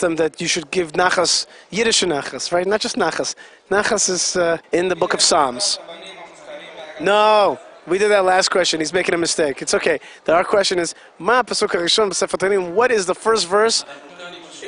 them that you should give nachas, Yiddish nachas, right? Not just nachas. Nachas is in the book of Psalms. No, we did that last question. He's making a mistake. It's okay. Our question is, what is the first verse?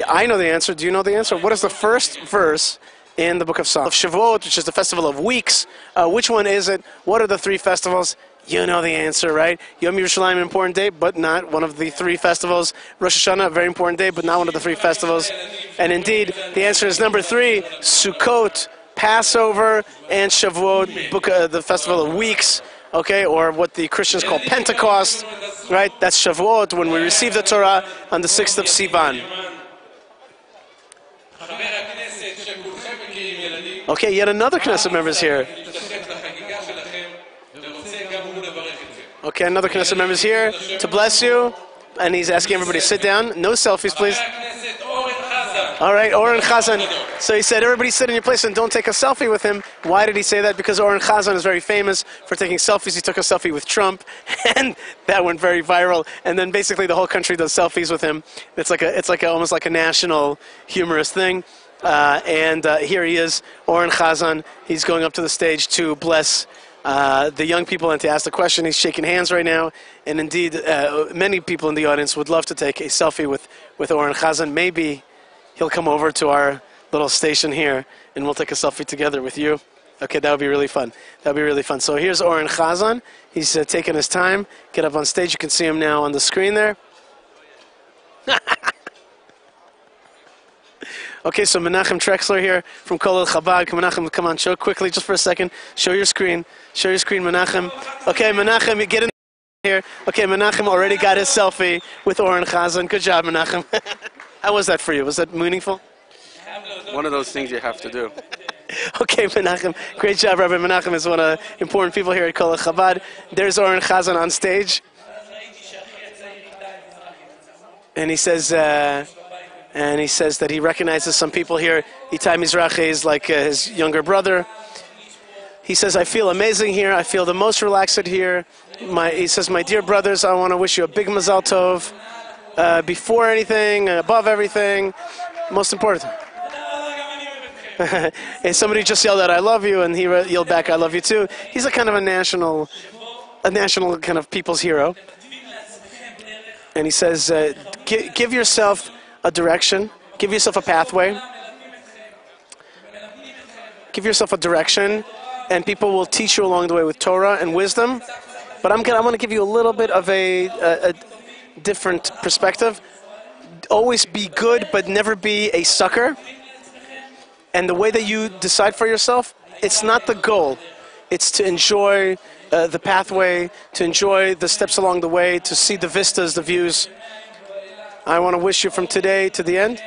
I know the answer. Do you know the answer? What is the first verse in the book of Psalms? Shavuot, which is the festival of weeks. Which one is it? What are the three festivals? You know the answer, right? Yom Yerushalayim, an important day, but not one of the three festivals. Rosh Hashanah, a very important day, but not one of the three festivals. And indeed, the answer is number 3, Sukkot, Passover, and Shavuot, the festival of weeks. Okay, or what the Christians call Pentecost, right? That's Shavuot, when we receive the Torah on the 6th of Sivan. Okay, yet another Knesset member is here. Okay, another Knesset member is here to bless you, and he's asking everybody to sit down. No selfies, please. All right, Oren Chazan. So he said, everybody sit in your place and don't take a selfie with him. Why did he say that? Because Oren Chazan is very famous for taking selfies. He took a selfie with Trump, and that went very viral. And then basically the whole country does selfies with him. It's almost like a national humorous thing. Here he is, Oren Chazan. He's going up to the stage to bless the young people and to ask the question. He's shaking hands right now. And indeed, many people in the audience would love to take a selfie with Oren Chazan. Maybe he'll come over to our little station here, and we'll take a selfie together with you. Okay, that would be really fun. That would be really fun. So here's Oren Chazan. He's taking his time. Get up on stage. You can see him now on the screen there. Okay, so Menachem Trexler here from Kolel Chabad. Menachem, come on, show quickly, just for a second. Show your screen. Show your screen, Menachem. Okay, Menachem, you get in here. Okay, Menachem already got his selfie with Oren Chazan. Good job, Menachem. How was that for you? Was that meaningful? One of those things you have to do. Okay, Menachem. Great job, Rabbi Menachem is one of the important people here at Kolel Chabad. There's Oren Chazan on stage. And he says that he recognizes some people here. Itai Mizrahi is like his younger brother. He says, I feel amazing here. I feel the most relaxed here. He says, my dear brothers, I want to wish you a big Mazal Tov. Before anything, above everything, most important. And somebody just yelled out, I love you, and he yelled back, I love you too. He's a kind of a national kind of people's hero. And he says, give yourself a direction. Give yourself a pathway. Give yourself a direction, and people will teach you along the way with Torah and wisdom. But I'm going to give you a little bit of a different perspective. Always be good, but never be a sucker. And the way that you decide for yourself, it's not the goal. It's to enjoy the pathway, to enjoy the steps along the way, to see the vistas, the views. I want to wish you from today to the end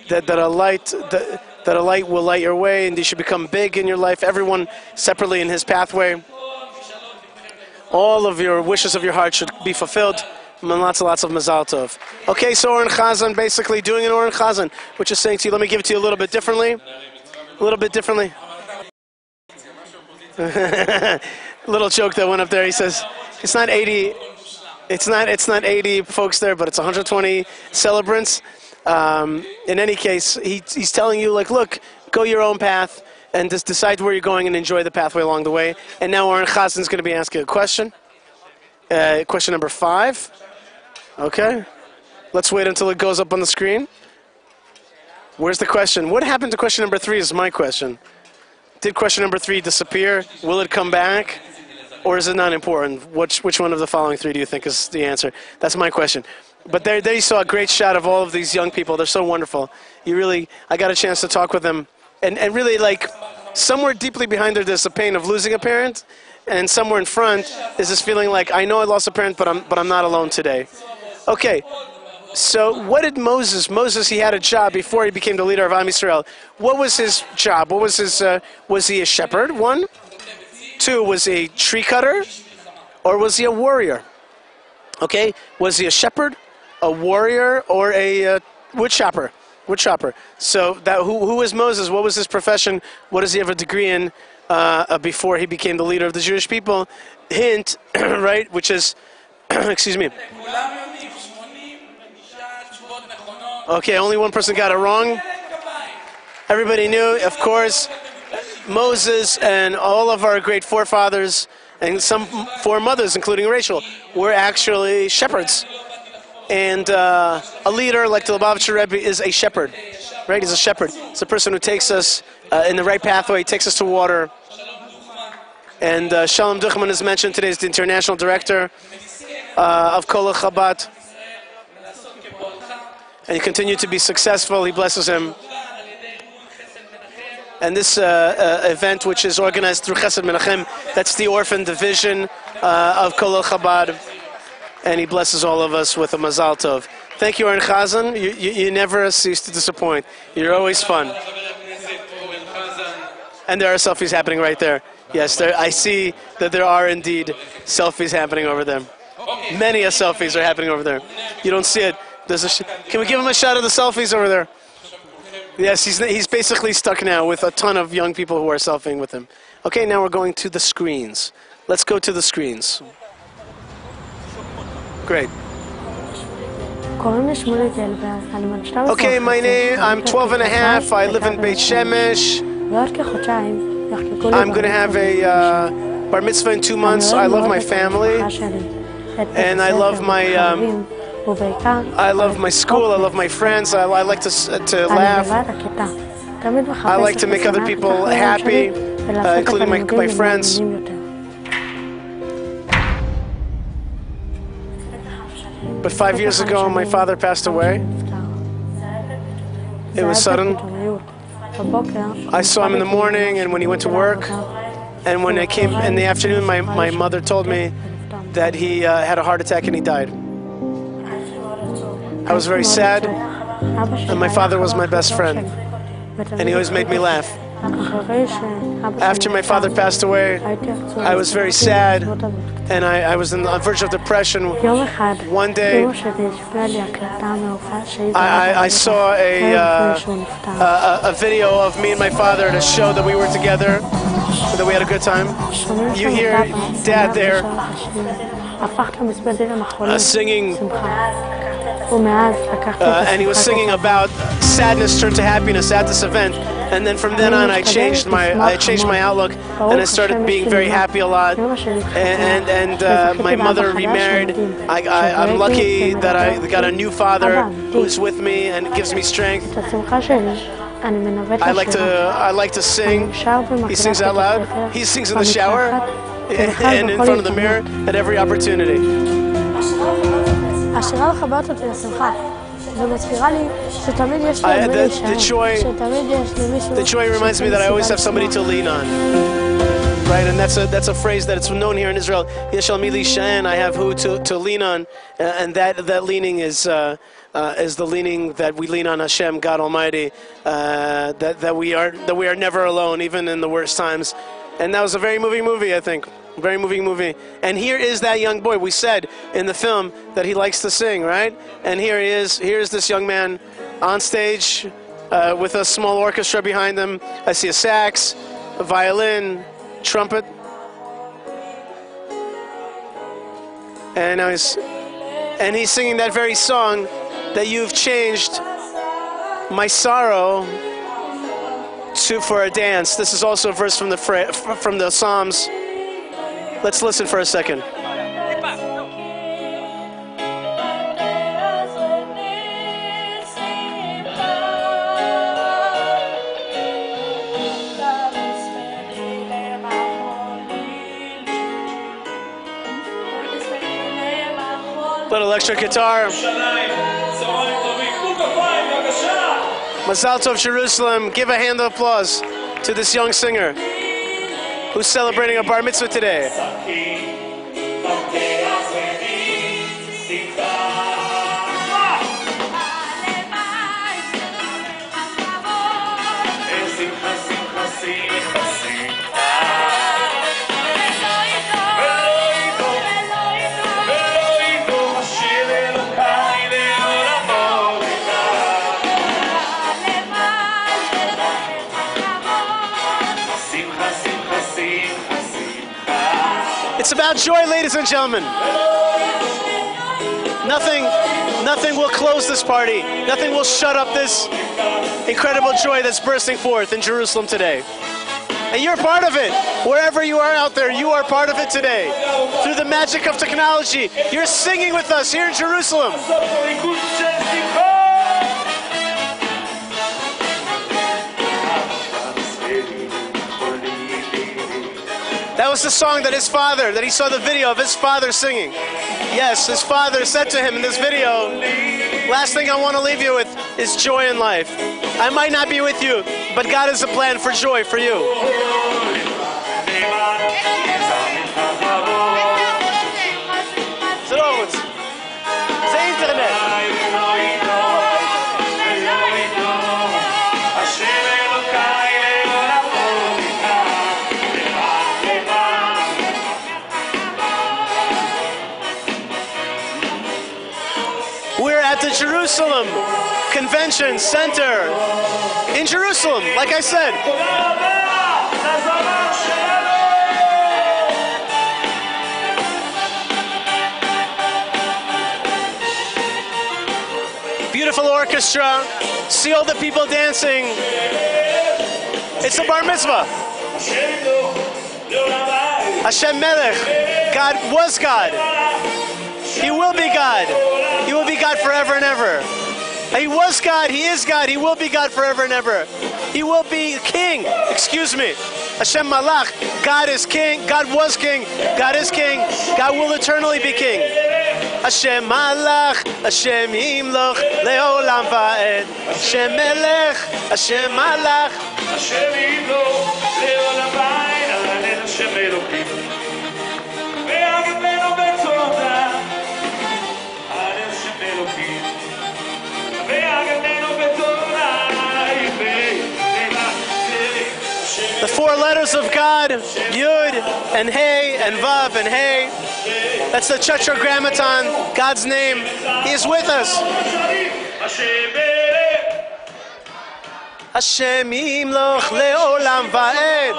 that a light will light your way, and you should become big in your life. Everyone separately in his pathway. All of your wishes of your heart should be fulfilled. And lots and lots of Mazal Tov. Okay, so Oren Chazan, basically doing an Oren Chazan, which is saying to you, let me give it to you a little bit differently. A little bit differently. Little joke that went up there. He says, it's not 80. It's not 80 folks there, but it's 120 celebrants. In any case, he's telling you, like, look, go your own path and just decide where you're going and enjoy the pathway along the way. And now Oren Chazan is going to be asking a question. Question number 5. Okay. Let's wait until it goes up on the screen. Where's the question? What happened to question number 3 is my question. Did question number 3 disappear? Will it come back? Or is it not important? Which one of the following 3 do you think is the answer? That's my question. But there you saw a great shot of all of these young people. They're so wonderful. I got a chance to talk with them. And really, like, somewhere deeply behind there, there's a pain of losing a parent. And somewhere in front is this feeling like, I know I lost a parent, but I'm not alone today. Okay. So what did Moses, he had a job before he became the leader of Am Yisrael. What was his job? What was his, was he a shepherd? 1. 2, was he a tree cutter? Or was he a warrior? Okay, was he a shepherd, a warrior, or a wood chopper? Wood chopper. So who was Moses? What was his profession? What does he have a degree in before he became the leader of the Jewish people? Hint, right, which is, excuse me. Okay, only one person got it wrong. Everybody knew, of course, Moses and all of our great forefathers and some foremothers, including Rachel, were actually shepherds. And a leader like the Lubavitcher Rebbe is a shepherd, right? He's a shepherd. It's a person who takes us in the right pathway, takes us to water. And Shalom Duchman is mentioned today as the international director of Kol Chabad. And he continued to be successful. He blesses him. And this event, which is organized through Chesed Menachem, that's the orphan division of Kol Chabad. And he blesses all of us with a Mazal Tov. Thank you, Aaron Chazan. You never cease to disappoint. You're always fun. And there are selfies happening right there. Yes, I see that there are indeed selfies happening over there. Many selfies are happening over there. You don't see it. Can we give him a shot of the selfies over there? Yes, he's basically stuck now with a ton of young people who are selfieing with him. Okay, now we're going to the screens. Let's go to the screens. Great. Okay, my name, I'm 12 and a half. I live in Beit Shemesh. I'm going to have a bar mitzvah in 2 months. I love my family. And I love my school. I love my friends. I like to laugh. I like to make other people happy, including my friends. But 5 years ago, my father passed away. It was sudden. I saw him in the morning and when he went to work. And when I came in the afternoon, my mother told me that he had a heart attack and he died. I was very sad. And my father was my best friend. And he always made me laugh. After my father passed away, I was very sad. And I was on the verge of depression. One day, I saw a video of me and my father to show that we were together, that we had a good time. You hear Dad there singing, and he was singing about sadness turned to happiness at this event. And then from then on, I changed my outlook, and I started being very happy a lot. And my mother remarried. I'm lucky that I got a new father who's with me and gives me strength. I like to sing. He sings out loud. He sings in the shower and in front of the mirror at every opportunity. The joy reminds me that I always have somebody to lean on. Right, and that's a phrase that it's known here in Israel. Yeshal mili shen, I have who to lean on, and that leaning is the leaning that we lean on Hashem, God Almighty. That we are never alone, even in the worst times. And that was a very moving movie, I think. Very moving movie. And here is that young boy. We said in the film that he likes to sing, right? And here he is. Here's this young man on stage with a small orchestra behind him. I see a sax, a violin, trumpet. And now he's singing that very song that you've changed my sorrow for a dance. This is also a verse from the Psalms. Let's listen for a second. Little electric guitar. Mazal Tov Jerusalem. Give a hand of applause to this young singer who's celebrating a bar mitzvah today. It's about joy, ladies and gentlemen. Nothing will close this party. Nothing will shut up this incredible joy that's bursting forth in Jerusalem today. And you're part of it. Wherever you are out there, you are part of it today. Through the magic of technology, you're singing with us here in Jerusalem. That was the song that he saw the video of his father singing. Yes, his father said to him in this video, last thing I want to leave you with is joy in life. I might not be with you, but God has a plan for joy for you. We're at the Jerusalem Convention Center in Jerusalem, like I said. Beautiful orchestra. See all the people dancing. It's a bar mitzvah. Hashem Melech. God was God. He will be God. He will be God forever and ever. He was God. He is God. He will be God forever and ever. He will be King. Excuse me. Hashem Malach. God is King. God was King. God is King. God will eternally be King. Hashem Malach. Hashem Himloch. Leolam va'ed. Hashem Melech. Hashem Malach. Hashem Himloch. Leolam va'ed. Hashem Elokim. The four letters of God, Yud and Hey and Vav and Hey. That's the Tetragrammaton, God's name. He is with us. Hashem Yimloch le'olam va'ed.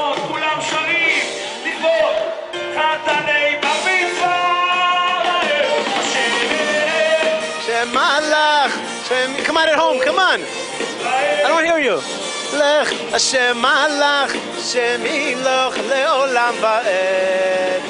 Hashem Malach. Come on at home, come on. I don't hear you. Lech Hashem Malach, Hashem Yimloch le'olam va'ed.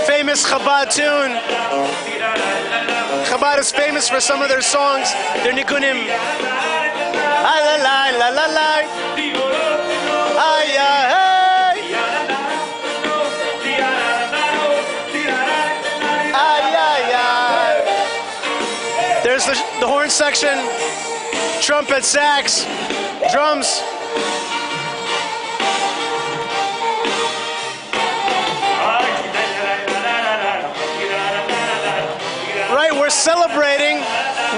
Famous Chabad tune. Chabad is famous for some of their songs, their nigunim. Ay, la, la, la, la, la. Ay, ay, ay, ay. There's the horn section, trumpet, sax, drums. Right, we're celebrating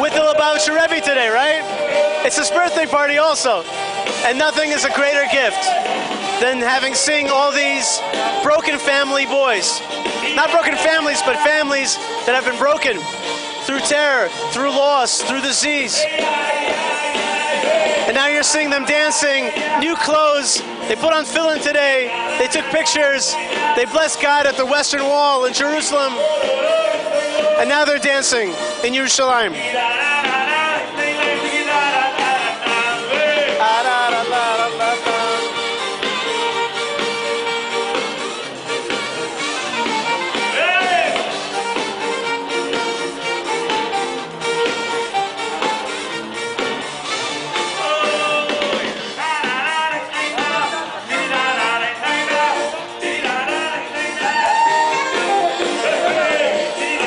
with the Lubavitcher Rebbe today, right? It's his birthday party also. And nothing is a greater gift than having sing all these broken family boys. Not broken families, but families that have been broken through terror, through loss, through disease. And now you're seeing them dancing, new clothes. They put on tefillin today. They took pictures. They blessed God at the Western Wall in Jerusalem. And now they're dancing in Yerushalayim.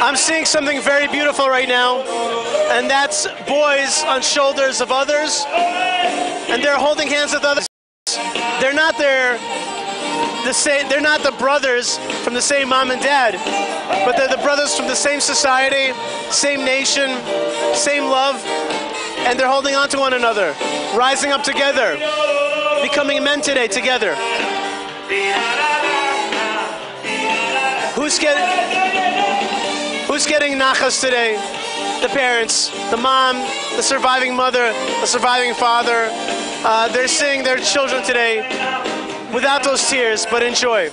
I'm seeing something very beautiful right now, and that's boys on shoulders of others, and they're holding hands with others. They're not they're not the brothers from the same mom and dad, but they're the brothers from the same society, same nation, same love, and they're holding on to one another, rising up together, becoming men today together. Who's getting nachas today? the parents, the mom, the surviving mother, the surviving father. They're seeing their children today without those tears, but in joy.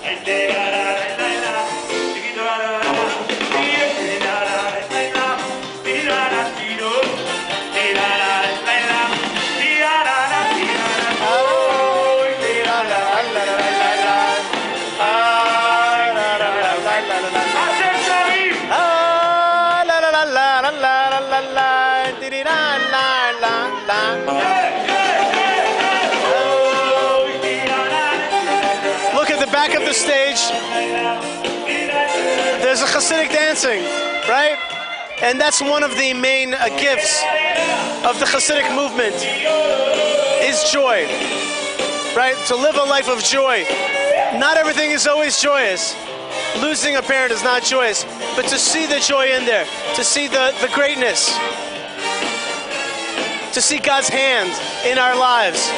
Look at the back of the stage. There's a Hasidic dancing, right? And that's one of the main gifts of the Hasidic movement is joy, right? To live a life of joy. Not everything is always joyous. Losing a parent is not joyous, but to see the joy in there, to see the greatness, to see God's hand in our lives.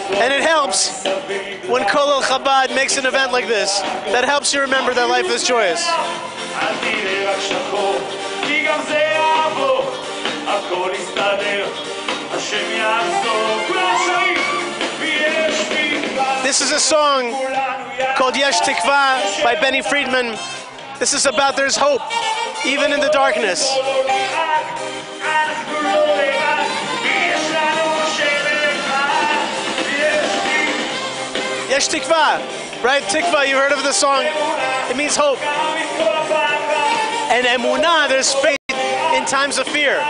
And it helps when Kolel Chabad makes an event like this. That helps you remember that life is joyous. This is a song called Yesh Tikva by Benny Friedman. This is about there's hope, even in the darkness. Yesh Tikva, right? Tikva, you heard of the song. It means hope. And Emunah, there's faith in times of fear.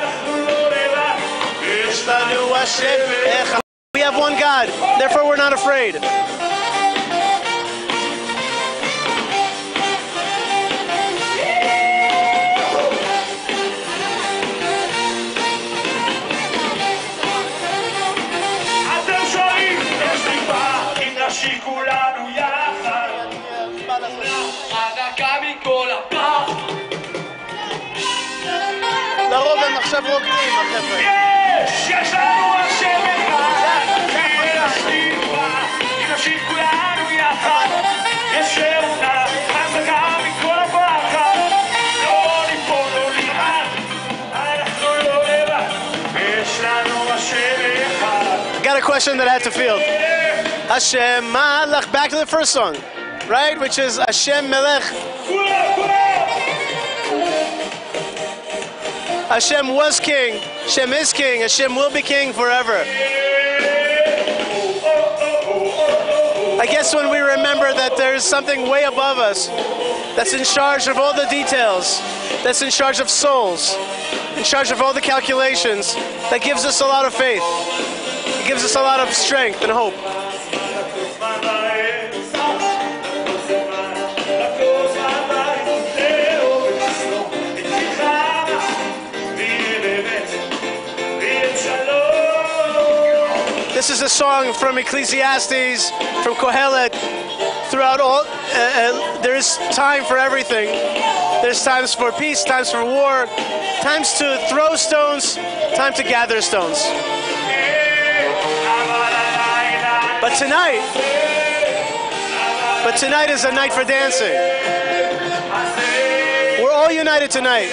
We have one God, therefore we're not afraid. לרוב הם עכשיו רוקדים, החבר'ה. יש לנו השם אחד, ויש תקווה, אם נשיב כולנו יחד, יש אמונה, חזקה מכל הפחד, לא ניפול, לא נרעד, אנחנו לא לבד, יש לנו השם אחד. I got a question that I had to field. Hashem Malach, back to the first song, right? Which is Hashem Melech. Hashem was king, Hashem is king, Hashem will be king forever. I guess when we remember that there is something way above us that's in charge of all the details, that's in charge of souls, in charge of all the calculations, that gives us a lot of faith. It gives us a lot of strength and hope. This is a song from Ecclesiastes, from Kohelet. Throughout all, there's time for everything. There's times for peace, times for war, times to throw stones, time to gather stones. But tonight is a night for dancing. We're all united tonight.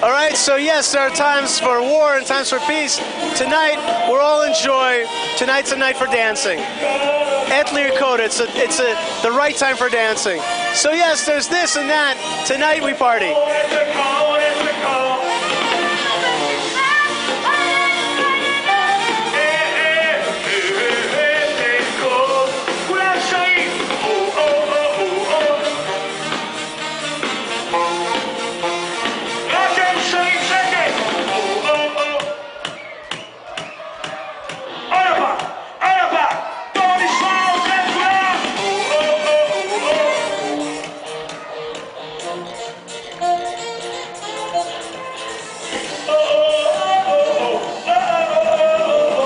All right, so yes, there are times for war and times for peace. Tonight, we're all in joy. Tonight's a night for dancing. Etlir code, it's the right time for dancing. So yes, there's this and that. Tonight we party.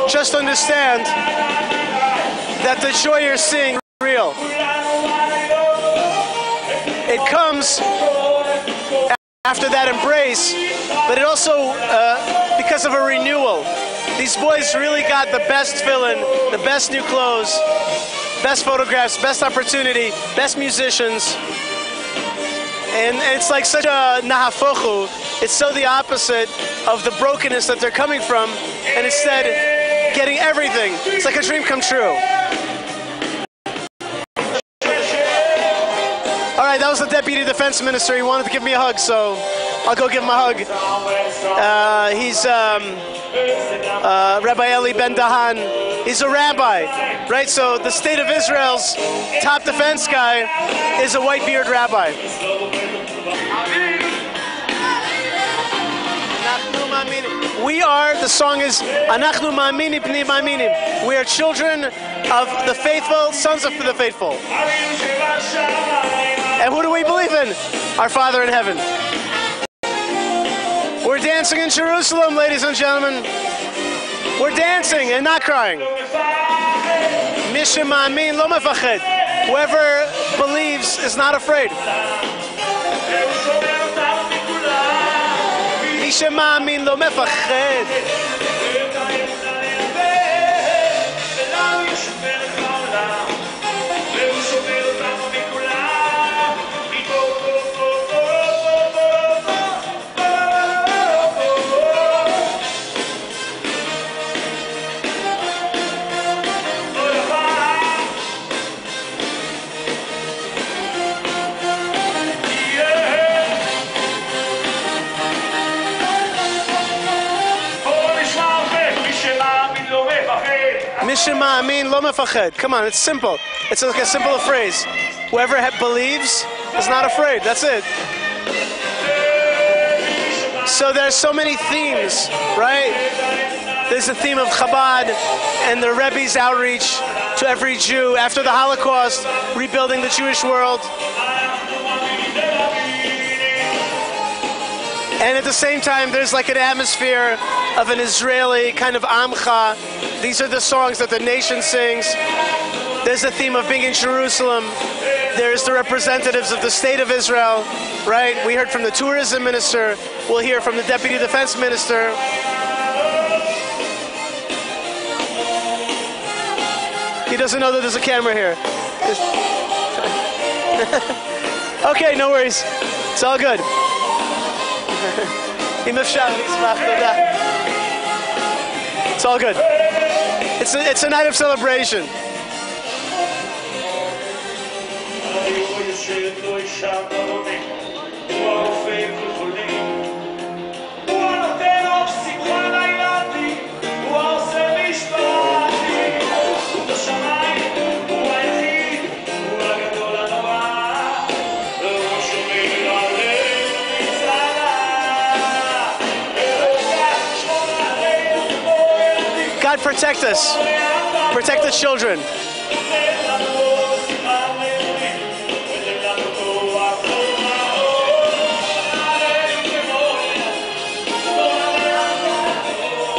Just understand that the joy you're seeing is real. It comes after that embrace, but it also because of a renewal. These boys really got the best fill-in, the best new clothes, best photographs, best opportunity, best musicians. And it's like such a nahafochu. It's so the opposite of the brokenness that they're coming from, and instead getting everything. It's like a dream come true. All right, that was the Deputy Defense Minister. He wanted to give me a hug, so I'll go give him a hug. He's Rabbi Eli Ben Dahan. He's a rabbi, right? So the state of Israel's top defense guy is a white-beard rabbi. We are, the song is, Anachnu ma'aminim b'nei ma'aminim. We are children of the faithful, sons of the faithful. And who do we believe in? Our Father in heaven. We're dancing in Jerusalem, ladies and gentlemen. We're dancing and not crying. Mishem ma'amin lo mefached. Whoever believes is not afraid. Mishem ma'amin lo mefached. Mishem ma'amin lo mefached. Come on, it's simple. It's like a simple phrase. Whoever believes is not afraid. That's it. So there's so many themes, right? There's the theme of Chabad and the Rebbe's outreach to every Jew after the Holocaust, rebuilding the Jewish world. And at the same time, there's like an atmosphere of an Israeli kind of Amcha. These are the songs that the nation sings. There's the theme of being in Jerusalem. There's the representatives of the state of Israel, right? We heard from the tourism minister. We'll hear from the deputy defense minister. He doesn't know that there's a camera here. Okay, no worries. It's all good. It's all good. It's a night of celebration. God protect us. Protect the children.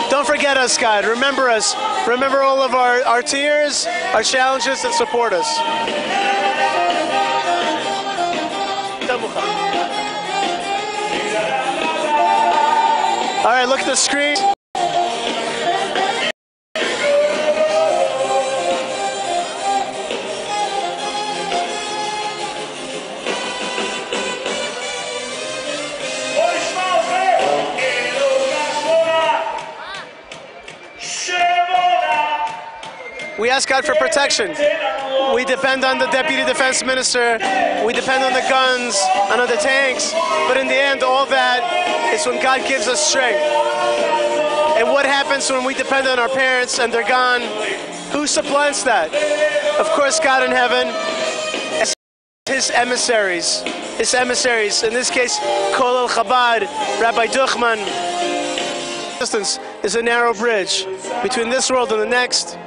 Don't forget us, God. Remember us. Remember all of our tears, our challenges, and support us. All right, look at the screen. We ask God for protection. We depend on the Deputy Defense Minister. We depend on the guns, and on the tanks. But in the end, all that is when God gives us strength. And what happens when we depend on our parents and they're gone? Who supplants that? Of course, God in heaven. His emissaries. His emissaries. In this case, Kol El Chabad, Rabbi Duchman. Distance is a narrow bridge between this world and the next.